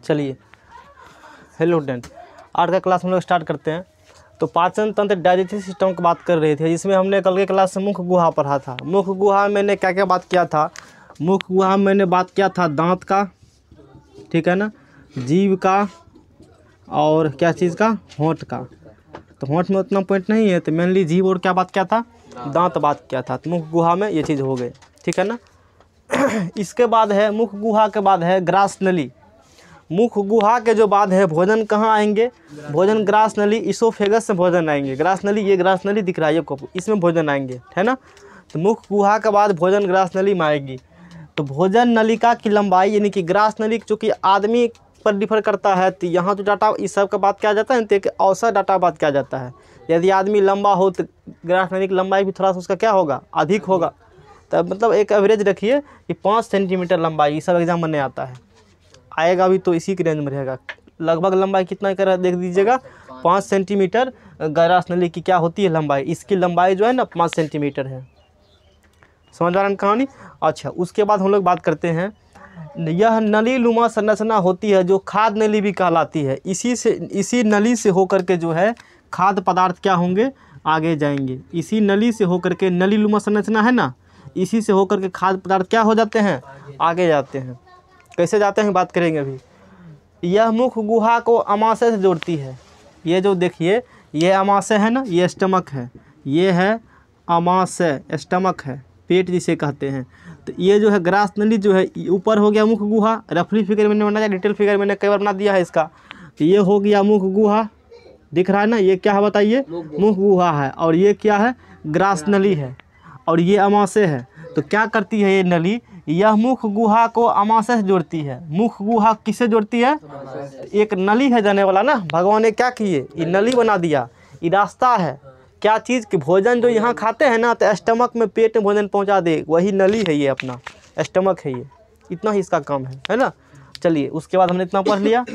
चलिए hello student, आज का क्लास हम लोग स्टार्ट करते हैं। तो पाचन तंत्र डाइजेस्टिव सिस्टम की बात कर रहे थे, जिसमें हमने कल के क्लास में मुख गुहा पढ़ा था। मुख गुहा में मैंने क्या क्या बात किया था? मुख गुहा में मैंने बात किया था दांत का, ठीक है ना, जीभ का और क्या चीज़ का, होंठ का। तो होंठ में उतना पॉइंट नहीं है, तो मेनली जीभ और क्या बात किया था, दांत बात किया था। तो मुख गुहा में ये चीज़ हो गई, ठीक है ना। इसके बाद है मुख गुहा के बाद है ग्रास नली। मुख गुहा के जो बाद है भोजन कहाँ आएंगे? भोजन ग्रास नली, इसोफेगस से भोजन आएंगे। ग्रास नली, ये ग्रास नली दिख रहा है आपको, इसमें भोजन आएंगे, है ना। तो मुख गुहा के बाद भोजन ग्रास नली में आएगी। तो भोजन नलिका की लंबाई यानी कि ग्रास नली चूँकि आदमी पर डिफर करता है, तो यहाँ जो डाटा इस सब का बात किया जाता है, तो एक औसत डाटा बात किया जाता है। यदि आदमी लंबा हो तो ग्रास नली की लंबाई भी थोड़ा सा उसका क्या होगा, अधिक होगा। तब मतलब एक एवरेज रखिए कि 5 सेंटीमीटर लंबाई, ये सब एग्जाम में नहीं आता है, आएगा भी तो इसी के रेंज में रहेगा। लगभग लंबाई कितना कर देख दीजिएगा, 5 सेंटीमीटर ग्रास नली की क्या होती है लंबाई। इसकी लंबाई जो है ना 5 सेंटीमीटर है। समझ आ रहा है कहानी। अच्छा, उसके बाद हम लोग बात करते हैं, यह नलीनुमा संरचना होती है जो खाद्य नली भी कहलाती है। इसी नली से होकर के जो है खाद्य पदार्थ क्या होंगे, आगे जाएंगे। इसी नली से होकर के, नलीनुमा संरचना है ना, इसी से होकर के खाद्य पदार्थ क्या हो जाते हैं, आगे जाते हैं। कैसे जाते हैं बात करेंगे अभी। यह मुख गुहा को अमाशय से जोड़ती है। ये जो देखिए, ये अमाशय है ना, ये स्टमक है, ये है अमाशय, स्टमक है, पेट जिसे कहते हैं। तो ये जो है ग्रास नली जो है ऊपर हो गया मुख गुहा। रफली फिगर मैंने बनाया, डिटेल फिगर मैंने कई बार बना दिया है इसका। तो ये हो गया मुख गुहा, दिख रहा है ना, ये क्या है बताइए, मुख गुहा है। और ये क्या है, ग्रास नली है, और ये अमाशय है। तो क्या करती है ये नली, यह मुख गुहा को अमाशय से जोड़ती है। मुख गुहा किससे जोड़ती है? एक नली है जाने वाला ना, भगवान ने क्या किए, ये नली बना दिया। ये रास्ता है, क्या चीज़ कि भोजन जो यहाँ खाते हैं ना, तो स्टमक में, पेट में भोजन पहुँचा दे, वही नली है, ये अपना स्टमक है। ये इतना ही इसका काम है ना। चलिए, उसके बाद हमने इतना पढ़ लिया।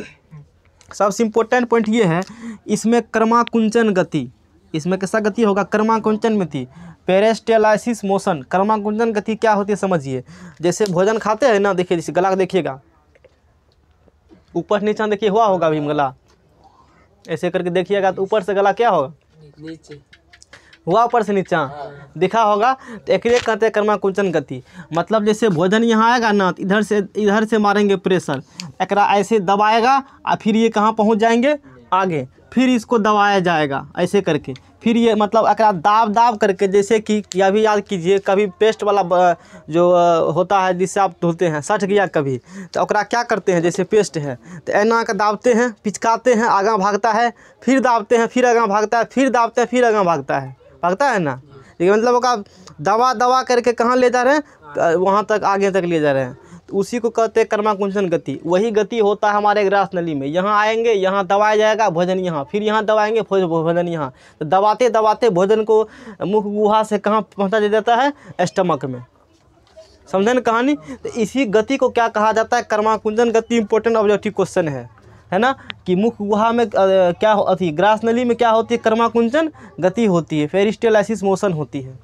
सबसे इम्पोर्टेंट पॉइंट ये है, इसमें कर्माकुंचन गति, इसमें कैसा गति होगा, कर्माकुंचन में थी। पेरिस्टालसिस मोशन, कर्माकुंचन गति क्या होती है समझिए। जैसे भोजन खाते हैं ना, देखिए जैसे गला देखिएगा, ऊपर से नीचा देखिए हुआ होगा अभी गला, ऐसे करके देखिएगा तो ऊपर से गला क्या होगा, नीचे हुआ, ऊपर से नीचा दिखा होगा। तो एक कहते हैं कर्माकुंचन गति। मतलब जैसे भोजन यहाँ आएगा ना, तो इधर से मारेंगे प्रेशर, एक ऐसे दबाएगा और फिर ये कहाँ पहुँच जाएंगे, आगे, फिर इसको दबाया जाएगा ऐसे करके। फिर ये मतलब एक दाब करके, जैसे कि अभी याद कीजिए, कभी पेस्ट वाला जो होता है जिससे आप धुलते हैं, सट गया कभी, तो ओकरा क्या करते हैं, जैसे पेस्ट है तो एना का दाबते हैं, पिचकाते हैं, आगा भागता है, फिर दाबते हैं, फिर आगा भागता है, फिर दाबते हैं, फिर आगा भागता है ना। लेकिन मतलब ओका दवा करके कहाँ ले जा रहे हैं, वहाँ तक, आगे तक ले जा रहे हैं। तो उसी को कहते हैं कर्माकुंचन गति। वही गति होता है हमारे ग्रास नली में। यहाँ आएंगे, यहाँ दबाया जाएगा भोजन, यहाँ फिर यहाँ दबाएंगे भोजन यहाँ। तो दबाते दबाते भोजन को मुख गुहा से कहाँ पहुँचा जाता है, स्टमक में। समझे ना कहानी। तो इसी गति को क्या कहा जाता है, कर्माकुंचन गति। इंपॉर्टेंट ऑब्जेक्टिव क्वेश्चन है ना, कि मुख गुहा में क्या होती है, ग्रास नली में क्या होती है, कर्माकुंचन गति होती है, पेरिस्टालसिस मोशन होती है।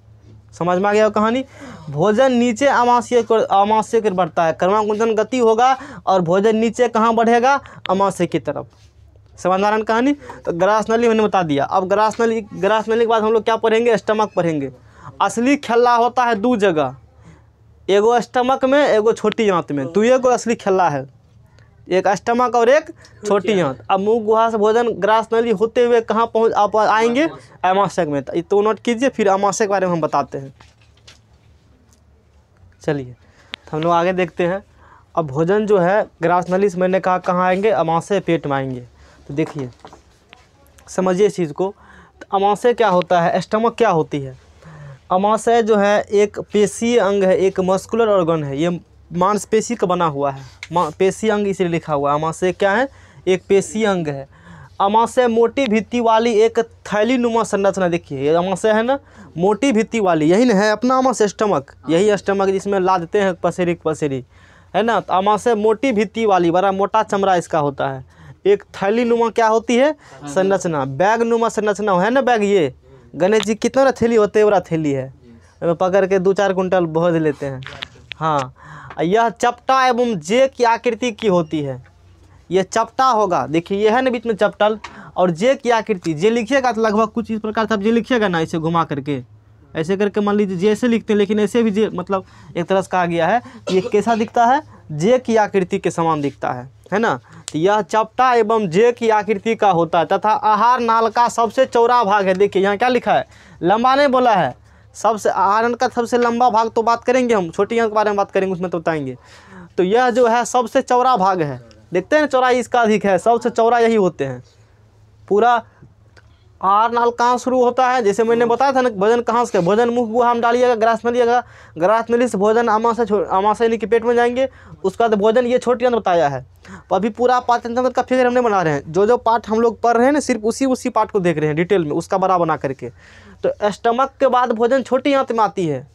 समझ में आ गया कहानी। भोजन नीचे अमाशय की बढ़ता है, कर्माकुंचन गति होगा, और भोजन नीचे कहाँ बढ़ेगा, अमाशय की तरफ। समझ में आ रहा है कहानी। तो ग्रास नली मैंने बता दिया। अब ग्रास नली के बाद हम लोग क्या पढ़ेंगे, स्टमक पढ़ेंगे। असली खेला होता है 2 जगह, एगो स्टमक में, एगो छोटी आंत में। 2 को असली खेला है, एक स्टमक और एक छोटी आंत। अब मुख गुहा से भोजन ग्रास नली होते हुए कहाँ पहुँच आप आएंगे, अमाशय में। तो नोट कीजिए, फिर अमाशय के बारे में हम बताते हैं। चलिए, तो हम लोग आगे देखते हैं। अब भोजन जो है ग्रास नली से मैंने कहा कहाँ आएंगे, अमाशय, पेट में आएंगे। तो देखिए, समझिए इस चीज़ को। तो अमाशय क्या होता है, स्टमक क्या होती है। अमाशय जो है एक पेशीय अंग है, एक मस्कुलर ऑर्गन है। ये मांसपेशी का बना हुआ है, पेशी अंग इसलिए लिखा हुआ है। अमाशय क्या है, एक पेशी अंग है। अमाशय मोटी भित्ति वाली एक थैलीनुमा संरचना। देखिए ये अमाशय है ना, मोटी भित्ति वाली, यही ना है अपना अमाशय, स्टमक, यही स्टमक जिसमें लादते हैं पसेरी है ना। तो अमाशय मोटी भित्ति वाली, बड़ा मोटा चमड़ा इसका होता है। एक थैलीनुमा क्या होती है, संरचना, बैग नुमा संरचना है ना। बैग, ये गणेश जी कितना बड़ा थैली होते हैं, बड़ा थैली है, पकड़ के 2-4 कुंटल बोझ लेते हैं। हाँ, यह चपटा एवं जे की आकृति की होती है। ये चपटा होगा, देखिए ये है ना बीच में चपटल, और जे की आकृति, जे लिखिएगा तो लगभग कुछ इस प्रकार से आप जे लिखिएगा ना, इसे घुमा करके ऐसे करके मान लीजिए जे ऐसे लिखते हैं, लेकिन ऐसे भी जे मतलब एक तरह से कहा गया है ये कैसा दिखता है, जे की आकृति के समान दिखता है ना। तो यह चपटा एवं जे की आकृति का होता है तथा आहार नाल का सबसे चौड़ा भाग है। देखिए यहाँ क्या लिखा है, लंबा नहीं बोला है, सबसे आहार का सबसे लंबा भाग तो बात करेंगे हम, छोटी अंक के बारे में बात करेंगे उसमें तो बताएंगे। तो यह जो है सबसे चौड़ा भाग है, देखते हैं ना चौड़ाई इसका अधिक है, सबसे चौड़ा यही होते हैं। पूरा आहार नाल कहाँ शुरू होता है, जैसे मैंने बताया था ना, भोजन कहाँ से, भोजन मुख गुहा में डालिएगा, ग्रास में लिएगा, ग्रास नली से भोजन आमाशय यानी कि पेट में जाएंगे, उसका बाद भोजन, ये छोटी अंत बताया है। तो अभी पूरा पाचन तंत्र का फिगर हमने बना रहे हैं, जो पार्ट हम लोग पढ़ रहे हैं ना सिर्फ उसी पार्ट को देख रहे हैं डिटेल में, उसका बड़ा बना करके। तो स्टमक के बाद भोजन छोटी आंत में आती है,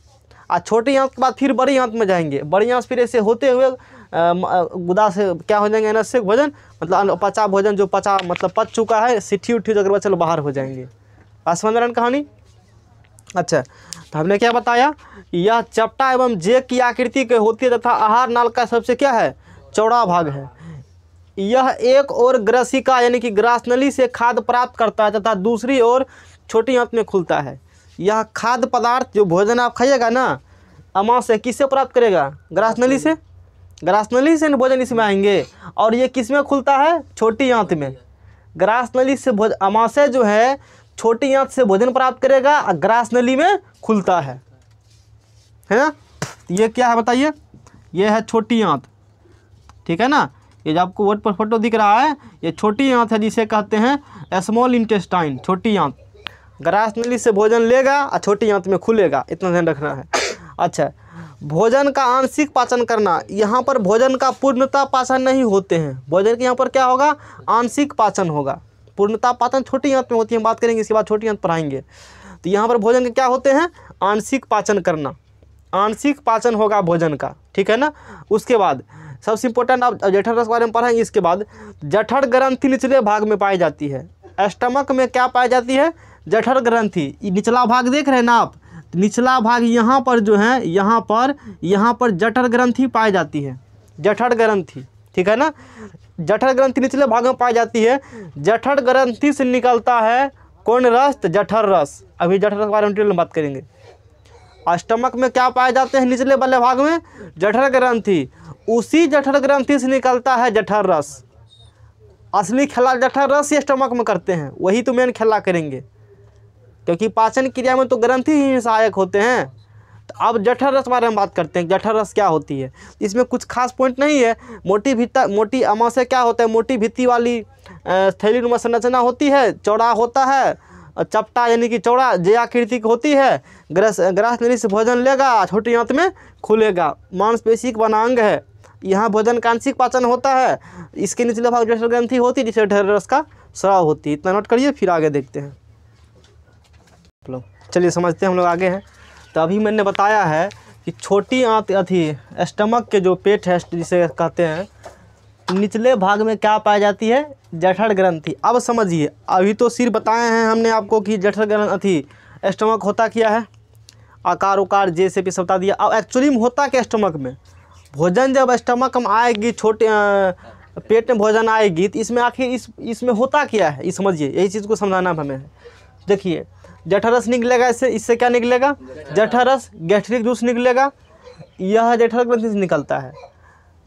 और छोटी आंत के बाद फिर बड़ी आंत में जाएंगे, बड़ी आंत फिर ऐसे होते हुए गुदा से क्या हो जाएंगे, अनस्य भोजन मतलब पचा भोजन, जो पचा मतलब पच चुका है, सिट्ठी उट्ठी अगर चलो बाहर हो जाएंगे। आसमंदरण कहानी। अच्छा, तो हमने क्या बताया, यह चपटा एवं जे की आकृति के होती है तथा आहार नाल का सबसे क्या है, चौड़ा भाग है। यह एक और ग्रसिका यानी कि ग्रास नली से खाद्य प्राप्त करता है तथा दूसरी ओर छोटी आंत में खुलता है। यह खाद्य पदार्थ जो भोजन आप खाइएगा ना, आमाशय किससे प्राप्त करेगा, ग्रास नली से, ग्रास नली से भोजन इसमें आएंगे, और ये किस में खुलता है, छोटी आंत में। ग्रास नली से आमाशय जो है छोटी आंत से भोजन प्राप्त करेगा और ग्रास नली में खुलता है ना। ये क्या है बताइए, ये है छोटी आंत, ठीक है ना। ये जो आपको बोर्ड पर फोटो दिख रहा है, ये छोटी आंत है जिसे कहते हैं स्मॉल इंटेस्टाइन, छोटी आंत। ग्रास नली से भोजन लेगा और छोटी आंत में खुलेगा, इतना ध्यान रखना है। अच्छा, भोजन का आंशिक पाचन करना, यहाँ पर भोजन का पूर्णतः पाचन नहीं होते हैं, भोजन के यहाँ पर क्या होगा, आंशिक पाचन होगा। पूर्णतः पाचन छोटी आंत में होती है, बात करेंगे इसके बाद छोटी आंत पढ़ाएंगे। तो यहाँ पर भोजन के क्या होते हैं, आंशिक पाचन करना, आंशिक पाचन होगा भोजन का, ठीक है ना। उसके बाद सबसे इम्पोर्टेंट आप जठर रस के बारे में पढ़ाएंगे। इसके बाद जठर ग्रंथि निचले भाग में पाई जाती है। स्टमक में क्या पाई जाती है, जठर ग्रंथि। निचला भाग देख रहे हैं ना आप, निचला भाग यहाँ पर जो है, यहाँ पर जठर ग्रंथि पाई जाती है, जठर ग्रंथि, ठीक है ना। जठर ग्रंथि निचले भाग में पाई जाती है। जठर ग्रंथि से निकलता है कौन रस, जठर रस। अभी जठर रस के बारे में डिटेल में बात करेंगे। स्टमक में क्या पाए जाते हैं निचले वाले भाग में, जठर ग्रंथि। उसी जठर ग्रंथि से निकलता है जठर रस। असली खेला जठर रस ये स्टमक में करते हैं, वही तो मेन खेला करेंगे, क्योंकि पाचन क्रिया में तो ग्रंथि ही सहायक होते हैं। तो अब जठर रस बारे में बात करते हैं, जठर रस क्या होती है। इसमें कुछ खास पॉइंट नहीं है। मोटी आमाशय क्या होता है, मोटी भित्ति वाली थैलीनुमा संरचना होती है, चौड़ा होता है, चपटा यानी कि चौड़ा जे आकृति की होती है। ग्रास नली से भोजन लेगा, छोटी आंत में खुलेगा, मांसपेशी का बना अंग है। यहाँ भोजन का आंशिक पाचन होता है। इसके निचले भाग जठर ग्रंथि होती है, जिससे जठर रस का स्राव होती है। इतना नोट करिए, फिर आगे देखते हैं। चलिए समझते हैं हम लोग आगे हैं। तो अभी मैंने बताया है कि छोटी आंत स्टमक के जो पेट है जिसे कहते हैं, निचले भाग में क्या पाई जाती है, जठर ग्रंथि। अब समझिए, अभी तो सिर्फ बताए हैं हमने आपको कि जठर ग्रंथि स्टमक होता क्या है, आकार उकार जैसे भी सब बता दिया। अब एक्चुअली में होता क्या स्टमक में, भोजन जब स्टमक में आएगी, छोटे पेट में भोजन आएगी, तो इसमें आखिर इसमें होता क्या है, ये समझिए, यही चीज़ को समझाना हमें है। देखिए, जठर रस निकलेगा, इससे क्या निकलेगा, जठर रस, गैस्ट्रिक जूस निकलेगा, यह जठर ग्रंथि से निकलता है।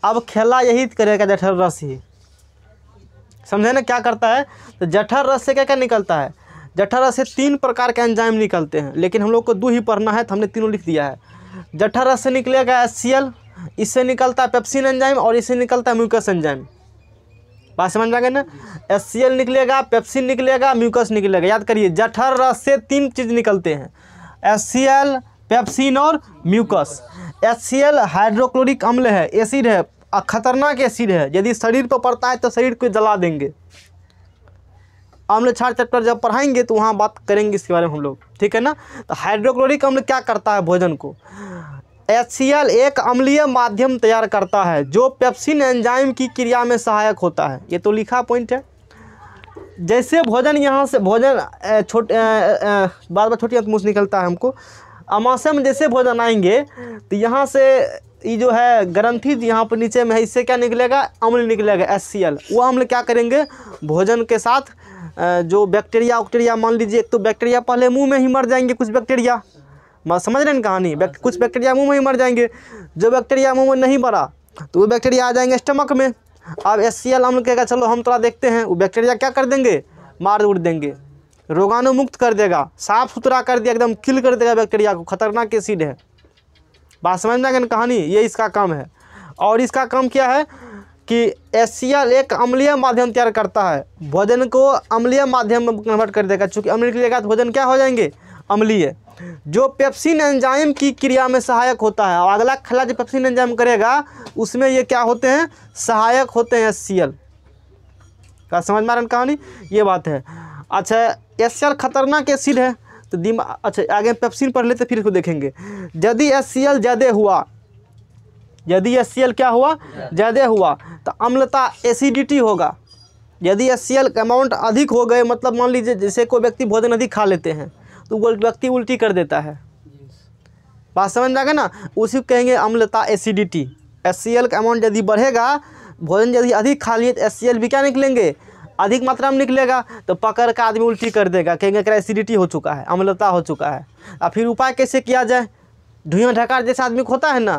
अब खेला यही करेगा जठर रस ही, समझे ना क्या करता है। तो जठर रस से क्या क्या निकलता है, जठर रस से 3 प्रकार के एंजाइम निकलते हैं, लेकिन हम लोग को 2 ही पढ़ना है, तो हमने तीनों लिख दिया है। जठर रस से निकलेगा HCl, इससे निकलता है पेप्सिन एंजाइम, और इससे निकलता है म्यूकस एंजाइम। बात समझ जाएंगे ना, HCl निकलेगा, पेप्सिन निकलेगा, म्यूकस निकलेगा। याद करिए, जठर रस से 3 चीज़ निकलते हैं, HCl, पेप्सिन और म्यूकस। HCl हाइड्रोक्लोरिक अम्ल है, एसिड है, खतरनाक एसिड है, यदि शरीर पर पड़ता है तो शरीर को जला देंगे। अम्ल क्षार चैप्टर जब पढ़ाएंगे तो वहाँ बात करेंगे इसके बारे में हम लोग, ठीक है ना। तो हाइड्रोक्लोरिक अम्ल क्या करता है भोजन को, HCl एक अम्लीय माध्यम तैयार करता है जो पेप्सिन एंजाइम की क्रिया में सहायक होता है। ये तो लिखा पॉइंट है। जैसे भोजन यहाँ से भोजन बार बार छोटी अंत मुँह से निकलता है हमको, आमाशय में जैसे भोजन आएंगे तो यहाँ से ये जो है ग्रंथि यहाँ पर नीचे में है, इससे क्या निकलेगा, अम्ल निकलेगा HCl। वो अम्ल क्या करेंगे, भोजन के साथ जो बैक्टीरिया उक्टीरिया, मान लीजिए एक तो बैक्टीरिया पहले मुंह में ही मर जाएंगे, कुछ बैक्टीरिया, समझ रहे हैं कहानी, कुछ बैक्टीरिया मुंह में ही मर जाएंगे। जो बैक्टीरिया मुंह में नहीं मरा तो वो बैक्टीरिया आ जाएंगे स्टमक में। अब HCl अम्ल कहेगा चलो हम थोड़ा देखते हैं, वो बैक्टीरिया क्या कर देंगे, मार उड़ देंगे, रोगाणुमुक्त कर देगा, साफ़ सुथरा कर दिया, एकदम किल कर देगा बैक्टीरिया को। खतरनाक एसिड है, बात समझ में आ गई कहानी, ये इसका काम है। और इसका काम क्या है कि HCl एक अम्लीय माध्यम तैयार करता है, भोजन को अम्लीय माध्यम में कन्वर्ट कर देगा। चूँकि अम्ल निकलेगा तो भोजन क्या हो जाएंगे, अम्लीय, जो पेप्सिन एंजाइम की क्रिया में सहायक होता है। और अगला खला जो पेप्सिन एंजाइम करेगा उसमें ये क्या होते हैं, सहायक होते हैं HCl का। समझ में आ रहा है कहानी, ये बात है। अच्छा, HCl खतरनाक एसिड है तो दिमाग, अच्छा आगे पेप्सिन पढ़ लेते फिर इसको देखेंगे। यदि HCl ज़्यादा हुआ, यदि HCl क्या हुआ, ज़्यादा हुआ तो अम्लता एसिडिटी होगा। यदि HCl का अमाउंट अधिक हो गए, मतलब मान लीजिए जैसे कोई व्यक्ति भोजन अधिक खा लेते हैं तो वो व्यक्ति उल्टी कर देता है, बात समझ में आ गया ना, उसी को कहेंगे अम्लता एसिडिटी। HCl का अमाउंट यदि बढ़ेगा, भोजन यदि अधिक खा लिए तो HCl भी क्या निकलेंगे, अधिक मात्रा में निकलेगा, तो पकड़ का आदमी उल्टी कर देगा, कहेंगे कि एसिडिटी हो चुका है, अम्लता हो चुका है। अब फिर उपाय कैसे किया जाए, धुआं ढकार जैसे आदमी को होता है ना,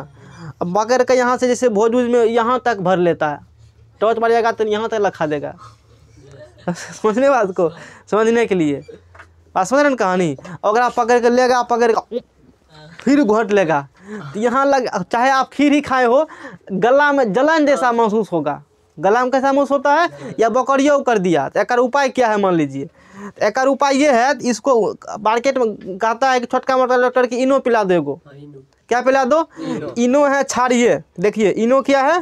अब पकड़ के यहाँ से जैसे भोज उज में यहाँ तक भर लेता है, टॉर्च मारिएगा तो यहाँ तक लखा देगा। समझने बात को, समझने के लिए बात समझ रहे हैं कहानी। अगर आप पकड़ कर लेगा, पकड़ कर फिर घोट लेगा तो यहाँ लग, चाहे आप खीर ही खाए हो, गला में जलन जैसा महसूस होगा। गला में कैसा महसूस होता है, या बकरियों कर दिया, तो एक उपाय क्या है मान लीजिए, एक उपाय ये है, इसको मार्केट में कहता है कि छोटका मोटा डॉक्टर की इनो पिला दो, एगो क्या पिला दो, इनो है क्षारीय। देखिए इनो क्या है,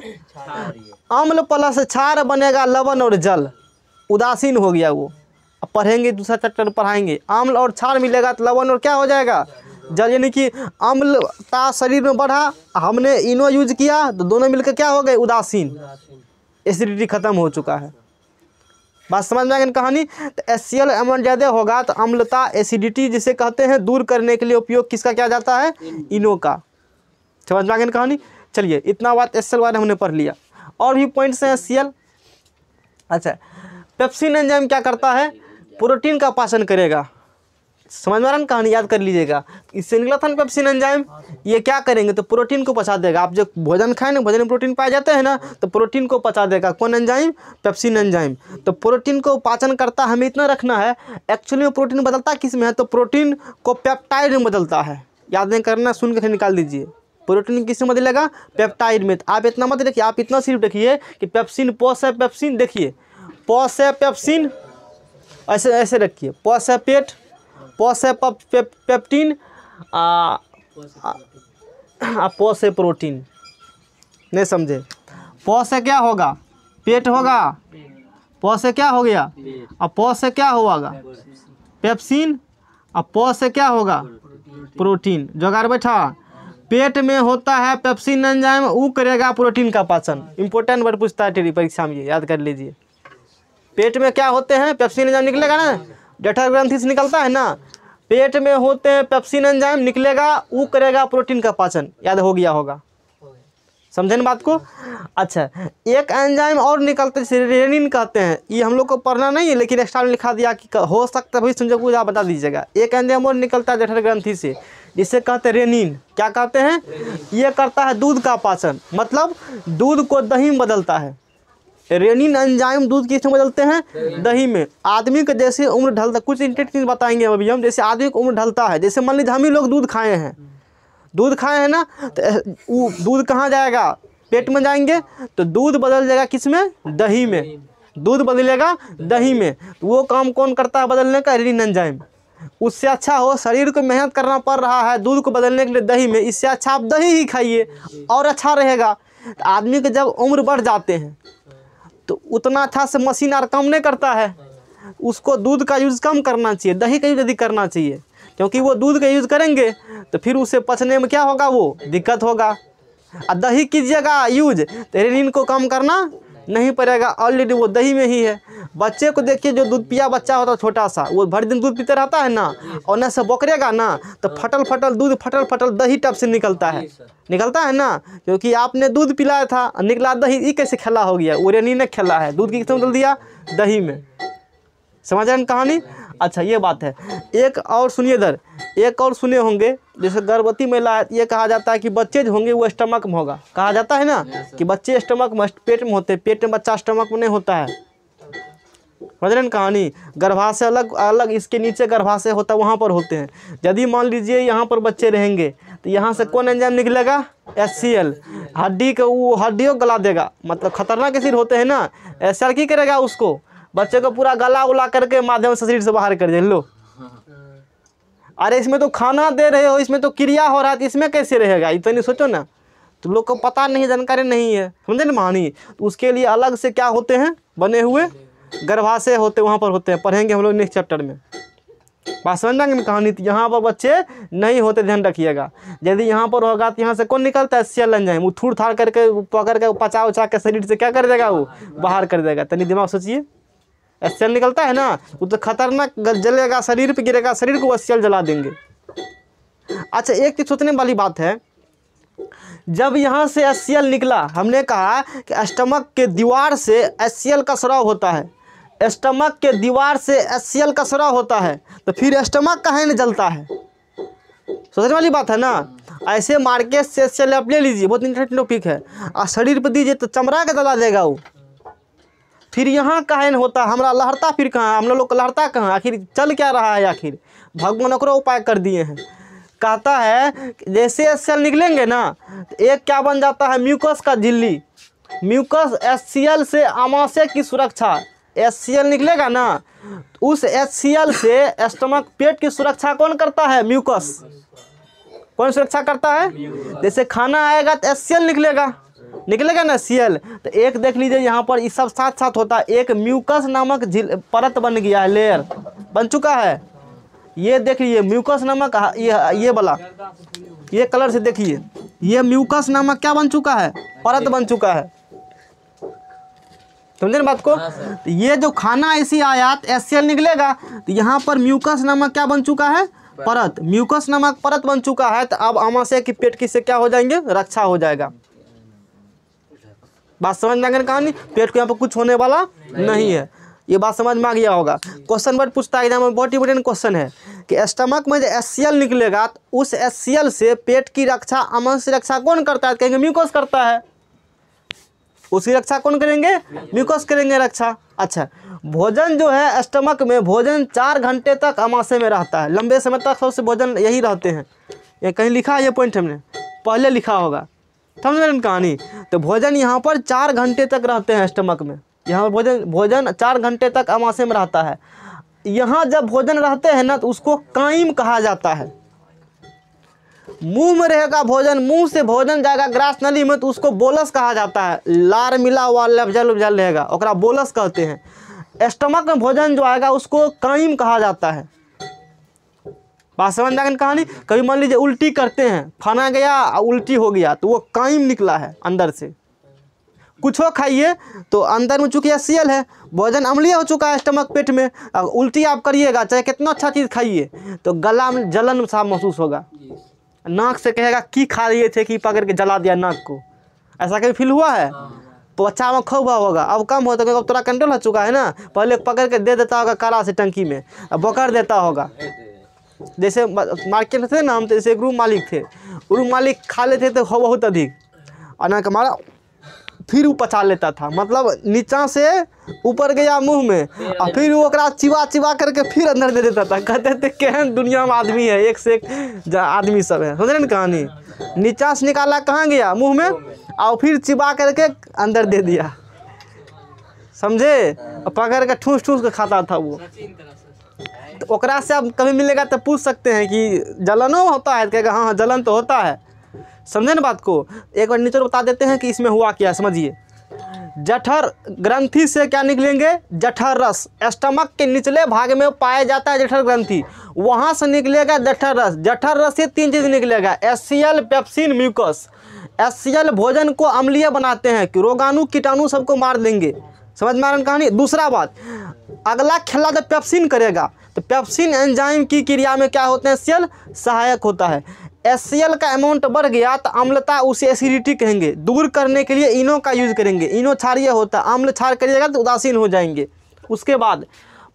अम्ल प्लस क्षार बनेगा लवण और जल, उदासीन हो गया वो। अब पढ़ेंगे दूसरा चैप्टर पढ़ाएंगे, अम्ल और क्षार मिलेगा तो लवण और क्या हो जाएगा, जल। यानी कि अम्लता शरीर में बढ़ा, हमने इनो यूज किया तो दोनों मिलकर क्या हो गए, उदासीन, एसिडिटी खत्म हो चुका है। बात समझ में आ गई कहानी। तो HCl अमाउंट ज़्यादा होगा तो अम्लता एसिडिटी जिसे कहते हैं, दूर करने के लिए उपयोग किसका किया जाता है, इनो का। समझ में आ गई कहानी। चलिए इतना बात HCl बारे हमने पढ़ लिया, और भी पॉइंट्स हैं HCl। अच्छा, पेप्सिन एंजाइम क्या करता है, प्रोटीन का पाचन करेगा। समझ में आ रहा है कहानी, याद कर लीजिएगा। इससे निकला था ना पेप्सिन एंजाइम, ये क्या करेंगे तो प्रोटीन को पचा देगा। आप जब भोजन खाएं ना, भोजन में प्रोटीन पाए जाते हैं ना, तो प्रोटीन को पचा देगा कौन एंजाइम, पेप्सिन एंजाइम। तो प्रोटीन को पाचन करता, हमें इतना रखना है। एक्चुअली में प्रोटीन बदलता किस में है, तो प्रोटीन को पेप्टाइड में बदलता है। याद नहीं करना, सुन के निकाल दीजिए, प्रोटीन किस में बदलेगा, पेप्टाइड में। आप इतना मत देखिए, आप इतना सिर्फ देखिए कि पेप्सिन, पॉस है पेप्सिन, देखिए पॉस है पेप्सिन, ऐसे ऐसे रखिए, पॉस है पेट, पॉस है पेप्टिन, पॉस है प्रोटीन। नहीं समझे, पॉस से क्या होगा, पेट होगा, पॉस से क्या हो गया, अब पॉस से क्या होगा, पेप्सिन, अब पॉस से क्या होगा, प्रोटीन। जोगाड़ बैठा, पेट में होता है पेप्सिन एंजाइम, वो करेगा प्रोटीन का पाचन। इंपॉर्टेंट वर्ड पूछता है टेरी परीक्षा में, याद कर लीजिए। पेट में क्या होते हैं, पेप्सिन एंजाइम निकलेगा ना, जठर ग्रंथि से निकलता है ना, पेट में होते हैं पेप्सिन एंजाइम, निकलेगा वो करेगा प्रोटीन का पाचन। याद हो गया होगा, समझे ना बात को। अच्छा, एक एंजाइम और निकलते हैं, रेनिन कहते हैं। ये हम लोग को पढ़ना नहीं है, लेकिन एक्स्ट्रा में लिखा दिया कि हो सकता है भाई समझो, कुछ आप बता दीजिएगा। एक एंजाइम और निकलता है जठर ग्रंथि से, जिसे कहते हैं रेनिन। क्या कहते हैं, ये करता है दूध का पाचन, मतलब दूध को दही में बदलता है। रेनिन एंजाइम दूध किस में बदलते हैं, दही में। आदमी का जैसे उम्र ढलता, कुछ इंटरेस्टिंग बताएंगे अभी हम, जैसे आदमी की उम्र ढलता है, जैसे मान लीजिए हम ही लोग दूध खाए हैं, दूध खाए हैं ना, तो वो दूध कहाँ जाएगा, पेट में जाएंगे, तो दूध बदल जाएगा किस में, दही में। दूध बदलेगा दही में, तो वो काम कौन करता है बदलने का, रेनिन एंजाइम। उससे अच्छा हो, शरीर को मेहनत करना पड़ रहा है दूध को बदलने के लिए दही में, इससे अच्छा आप दही ही खाइए और अच्छा रहेगा। तो आदमी के जब उम्र बढ़ जाते हैं तो उतना अच्छा से मशीन और काम नहीं करता है, उसको दूध का यूज़ कम करना चाहिए, दही का यूज़ अधिक करना चाहिए। क्योंकि वो दूध का यूज़ करेंगे तो फिर उसे पचने में क्या होगा, वो दिक्कत होगा। और दही कीजिएगा यूज तो रेनिन को कम करना नहीं पड़ेगा, ऑलरेडी वो दही में ही है। बच्चे को देखिए, जो दूध पिया बच्चा होता है छोटा सा, वो भर दिन दूध पीते रहता है ना, और न से बोकरेगा ना तो फटल फटल दूध, फटल फटल दही टप से निकलता है ना, क्योंकि आपने दूध पिलाया था, निकला दही। ये कैसे खेला हो गया? ओरेनी ने खेला है, दूध की किस्म बदल दिया दही में। समझ रहे हैं कहानी? अच्छा, ये बात है। एक और सुनिए इधर, एक और सुने होंगे, जैसे गर्भवती महिला, ये कहा जाता है कि बच्चे जो होंगे वो स्टमक में होगा। कहा जाता है ना कि बच्चे स्टमक में, पेट में होते हैं, पेट में बच्चा स्टमक में नहीं होता है। समझ रहे हैं कहानी? गर्भाशय अलग अलग, इसके नीचे गर्भाशय होता है, वहाँ पर होते हैं। यदि मान लीजिए यहाँ पर बच्चे रहेंगे तो यहाँ से कौन एंजाइम निकलेगा? HCl। हड्डी को, वो हड्डियों को गला देगा, मतलब खतरनाक एसिड होते हैं ना। HCl की करेगा? उसको, बच्चे को पूरा गला उला करके माध्यम से शरीर से बाहर कर दे। लो, अरे इसमें तो खाना दे रहे हो, इसमें तो क्रिया हो रहा है, इसमें कैसे रहेगा? ये तो नहीं सोचो ना, तुम लोग को पता नहीं, जानकारी नहीं है, समझे ना कहानी? तो उसके लिए अलग से क्या होते हैं बने हुए? गर्भाशय होते, वहाँ पर होते हैं। पढ़ेंगे हम लोग नेक्स्ट चैप्टर में, बात समझ में कहानी। तो यहाँ पर बच्चे नहीं होते, ध्यान रखिएगा। यदि यहाँ पर होगा तो यहाँ से कौन निकलता है? HCl enzyme. वो थूड़ थाड़ करके पकड़ के पचा उचा के शरीर से क्या कर देगा? वो बाहर कर देगा। तनी दिमाग सोचिए, HCl निकलता है ना, वो तो खतरनाक जलेगा, शरीर पे गिरेगा, शरीर को HCl जला देंगे। अच्छा, एक चीज सोचने वाली बात है, जब यहाँ से HCl निकला, हमने कहा कि स्टमक के दीवार से HCl का स्राव होता है, स्टमक के दीवार से HCl का स्राव होता है, तो फिर स्टमक काहे न जलता है? सोचने वाली बात है ना। ऐसे मार्केट से HCl आप ले लीजिए, बहुत इंटरेस्टिंग टॉपिक है, और शरीर पर दीजिए तो चमड़ा के जला देगा वो। फिर यहाँ काहे न होता? हमारा लहरता फिर कहाँ? हम लोग का लहरता कहाँ? आखिर चल क्या रहा है? आखिर भगवान ओकरो उपाय कर दिए हैं। कहता है जैसे HCl निकलेंगे ना, तो एक क्या बन जाता है? म्यूकस का झिल्ली। म्यूकस HCl से आमाशय की सुरक्षा, HCl निकलेगा ना, उस HCl से स्टमक, पेट की सुरक्षा कौन करता है? म्यूकस। कौन सुरक्षा करता है? जैसे खाना आएगा तो HCl निकलेगा ना, HCl। तो एक देख लीजिए यहाँ पर, ये सब साथ साथ होता है। एक म्यूकस नामक परत बन गया है, लेयर बन चुका है। ये देखिए म्यूकस नामक, ये वाला, ये कलर से देखिए, ये म्यूकस नामक क्या बन चुका है? परत बन चुका है। समझे ना बात को? तो ये जो खाना ऐसी आया तो HCl निकलेगा, तो यहाँ पर म्यूकस नामक क्या बन चुका है? परत। म्यूकस नामक परत बन चुका है, तो अब आमाशय की, पेट की से क्या हो जाएंगे? रक्षा हो जाएगा। बात समझ में आ गई कहानी? पेट को यहाँ पर कुछ होने वाला नहीं है। ये बात समझ में आ गया होगा। क्वेश्चन वर्ड पूछता है एग्जाम में, बहुत इंपोर्टेंट क्वेश्चन है कि स्टमक में जो HCl निकलेगा, तो उस HCl से पेट की रक्षा, आमाशय की रक्षा कौन करता है? कहेंगे म्यूकस करता है। उसकी रक्षा कौन करेंगे? म्यूकस करेंगे रक्षा। अच्छा, भोजन जो है स्टमक में, भोजन 4 घंटे तक आमाशय में रहता है, लंबे समय तक सबसे भोजन यही रहते हैं। ये कहीं लिखा है, ये पॉइंट हमने पहले लिखा होगा, समझ रहे हैं कहानी? तो भोजन यहाँ पर 4 घंटे तक रहते हैं स्टमक में, यहाँ पर भोजन 4 घंटे तक आमाशय में रहता है। यहाँ जब भोजन रहते हैं ना, तो उसको काइम कहा जाता है। मुंह में रहेगा भोजन, मुंह से भोजन जाएगा ग्रास नली में, तो उसको बोलस कहा जाता है। लार मिला हुआ लफजल उफजल रहेगा, ओकरा बोलस कहते हैं। स्टमक में भोजन जो आएगा उसको काइम कहा जाता है। बात समझ में आ गई कहानी? कभी मान लीजिए उल्टी करते हैं, खाना गया उल्टी हो गया, तो वो काइम निकला है अंदर से। कुछ हो खाइए तो अंदर में चूंकि HCl है, भोजन अम्लीय हो चुका है स्टमक, पेट में, उल्टी आप करिएगा, चाहे कितना अच्छा चीज़ खाइए, तो गला में जलन सा महसूस होगा। नाक से कहेगा कि खा लिए थे कि पकड़ के जला दिया नाक को। ऐसा कभी फील हुआ है? तो बच्चा में खूब होगा, अब कम होता है, अब थोड़ा कंट्रोल हो चुका है ना। पहले पकड़ के दे देता होगा काला से टंकी में, अब बोकर देता होगा। जैसे मार्केट में थे ना हम, तो जैसे एक रूम मालिक थे, रूम मालिक खा लेते थे बहुत अधिक, और ना हमारा फिर वो पचा लेता था, मतलब नीचा से ऊपर गया मुंह में, और फिर वो ओकरा चिबा चिबा करके फिर अंदर दे देता था। कहते थे केहन दुनिया में आदमी है, एक से एक आदमी सब है। समझ रहे ना कहानी? नीचा से निकाला कहाँ गया? मुंह में, और फिर चिबा करके अंदर दे दिया, समझे? पकड़ के ठूस ठूस के खाता था वो। तो ओकरा से अब कभी मिलेगा तो पूछ सकते हैं कि जलनो होता है? कहेगा हाँ जलन तो होता है। समझे ना बात को? एक बार नीचे बता देते हैं कि इसमें हुआ क्या, समझिए। जठर ग्रंथि से क्या निकलेंगे? जठर रस। स्टमक के निचले भाग में पाया जाता है जठर ग्रंथि, वहाँ से निकलेगा जठर रस। जठर रस से 3 चीज़ निकलेगा, HCl, पेप्सिन, म्यूकस। HCl भोजन को अम्लीय बनाते हैं कि रोगाणु कीटाणु सबको मार देंगे। समझ में आ रहा है कहानी। दूसरा बात, अगला खेला तो पेप्सिन करेगा, तो पेप्सिन एंजाइम की क्रिया में क्या होते हैं, HCl सहायक होता है। HCl का अमाउंट बढ़ गया तो अम्लता, उसे एसिडिटी कहेंगे। दूर करने के लिए इनो का यूज करेंगे। इनो क्षारीय होता है, अम्ल क्षार करिएगा तो उदासीन हो जाएंगे। उसके बाद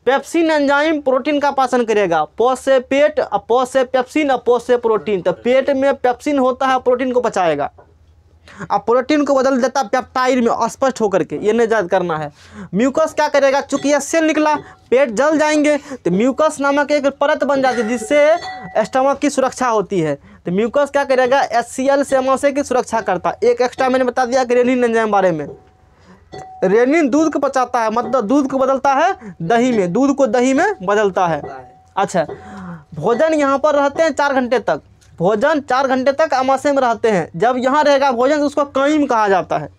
पेप्सिन एंजाइम प्रोटीन का पाचन करेगा। पौध से पेट, पौध से पेप्सिन, पौध से प्रोटीन। तो पेट में पेप्सिन होता है, प्रोटीन को पचाएगा, अब प्रोटीन को बदल देता पेप्टाइड में, स्पष्ट होकर के, ये नहीं याद करना है। म्यूकस क्या करेगा, चूंकि HCl निकला, पेट जल जाएंगे तो म्यूकस नामक एक परत बन जाती है जिससे स्टमक की सुरक्षा होती है। तो म्यूकस क्या करेगा, HCl से अमाशय की सुरक्षा करता है। एक एक्स्ट्रा मैंने बता दिया कि रेनिन एंजाइम बारे में। रेनिन दूध को पचाता है, मतलब दूध को बदलता है दही में, दूध को दही में बदलता है। अच्छा, भोजन यहाँ पर रहते हैं 4 घंटे तक, भोजन 4 घंटे तक अमाशय में रहते हैं। जब यहाँ रहेगा भोजन तो उसको कईम कहा जाता है।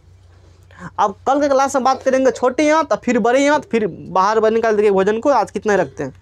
अब कल के क्लास में बात करेंगे छोटी आंत, फिर बड़ी आंत, फिर बाहर निकाल देंगे भोजन को। आज कितने रखते हैं।